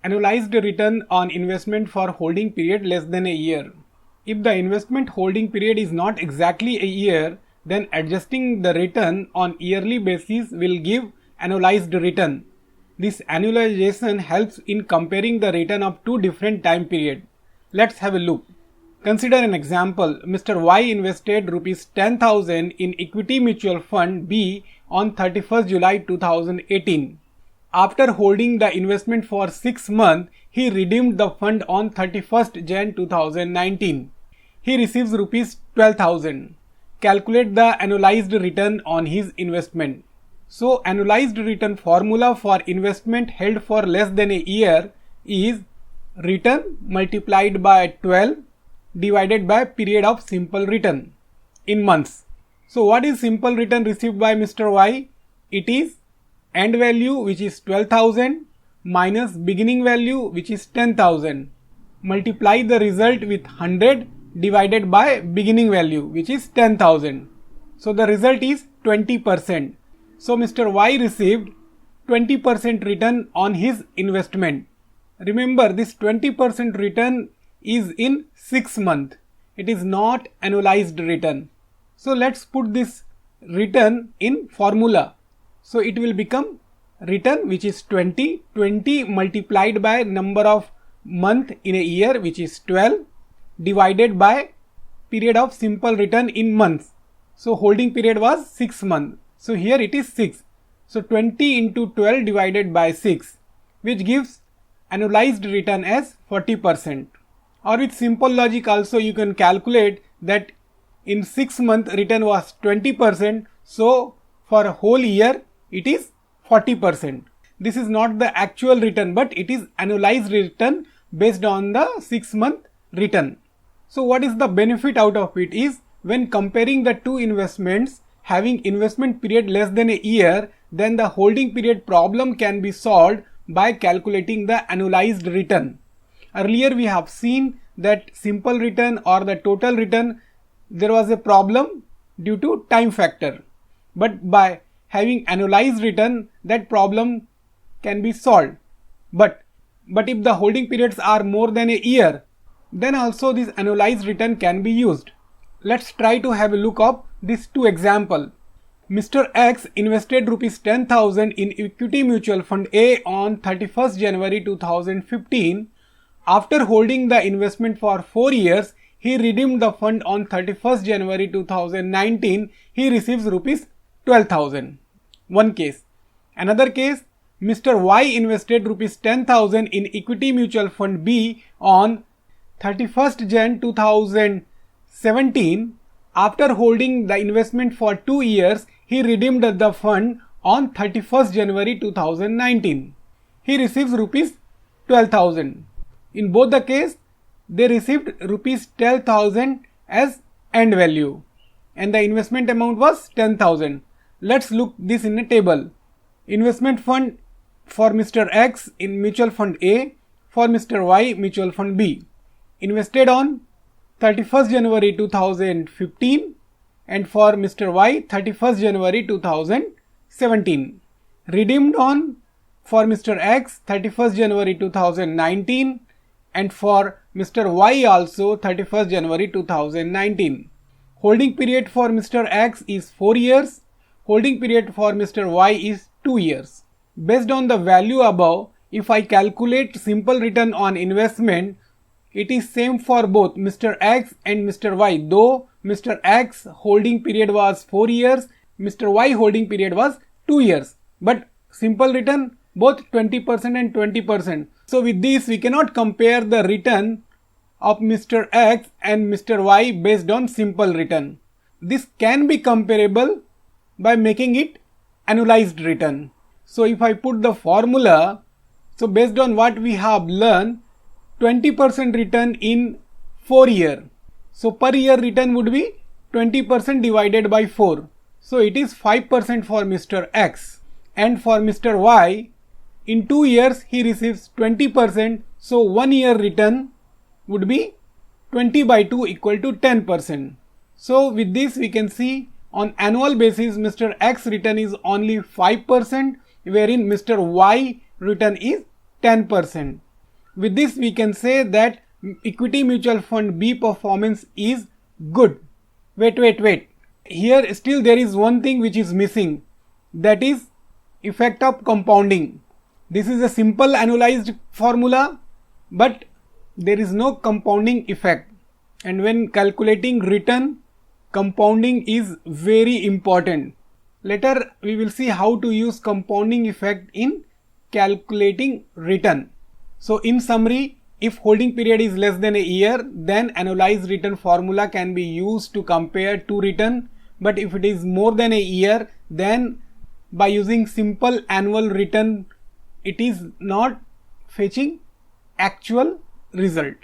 Annualized return on investment for holding period less than a year. If the investment holding period is not exactly a year, then adjusting the return on yearly basis will give annualized return. This annualization helps in comparing the return of two different time periods. Let's have a look. Consider an example. Mr. Y invested rupees 10,000 in equity mutual fund B on 31st July 2018. After holding the investment for 6 months, he redeemed the fund on 31st Jan 2019. He receives rupees 12,000. Calculate the annualized return on his investment. So, annualized return formula for investment held for less than a year is return multiplied by 12 divided by period of simple return in months. So, what is simple return received by Mr. Y? It is end value, which is 12,000, minus beginning value, which is 10,000. Multiply the result with 100 divided by beginning value, which is 10,000. So the result is 20%. So Mr. Y received 20% return on his investment. Remember, this 20% return is in 6 months. It is not annualized return. So let's put this return in formula. So it will become return, which is 20 multiplied by number of month in a year, which is 12, divided by period of simple return in months. So holding period was 6 months. So here it is 6. So 20 into 12 divided by 6, which gives annualized return as 40%. Or with simple logic also you can calculate that in 6 month return was 20%. So for a whole year it is 40%. This is not the actual return, but it is annualized return based on the 6 month return. So what is the benefit out of it is, when comparing the two investments having investment period less than a year, then the holding period problem can be solved by calculating the annualized return. Earlier we have seen that simple return or the total return, there was a problem due to time factor. But by having annualized return, that problem can be solved. But if the holding periods are more than a year, then also this annualized return can be used. Let's try to have a look of these two examples. Mr. X invested rupees 10,000 in equity mutual fund A on 31st January 2015. After holding the investment for 4 years, he redeemed the fund on 31st January 2019. He receives rupees 12,000. One case. Another case, Mr. Y invested rupees 10,000 in equity mutual fund B on 31st Jan 2017. After holding the investment for 2 years, he redeemed the fund on 31st January 2019. He receives rupees 12,000. In both the case, they received rupees 12,000 as end value and the investment amount was 10,000. Let's look this in a table. Investment fund for Mr. X in mutual fund A, for Mr. Y mutual fund B. Invested on 31st January 2015 and for Mr. Y 31st January 2017. Redeemed on for Mr. X 31st January 2019 and for Mr. Y also 31st January 2019. Holding period for Mr. X is 4 years. Holding period for Mr. Y is 2 years. Based on the value above, if I calculate simple return on investment, it is same for both Mr. X and Mr. Y, though Mr. X holding period was 4 years, Mr. Y holding period was 2 years. But simple return both 20% and 20%. So with this we cannot compare the return of Mr. X and Mr. Y based on simple return. This can be comparable by making it annualized return. So if I put the formula, so based on what we have learned, 20% return in 4 years. So per year return would be 20% divided by 4. So it is 5% for Mr. X. And for Mr. Y, in 2 years he receives 20%. So 1 year return would be 20 by 2 equal to 10%. So with this we can see on annual basis Mr. X return is only 5%, wherein Mr. Y return is 10%. With this we can say that equity mutual fund B performance is good. Wait. Here still there is one thing which is missing, that is effect of compounding. This is a simple annualized formula, but there is no compounding effect, and when calculating return, compounding is very important. Later we will see how to use compounding effect in calculating return. So in summary, if holding period is less than a year, then annualized return formula can be used to compare two return. But if it is more than a year, then by using simple annual return, it is not fetching actual result.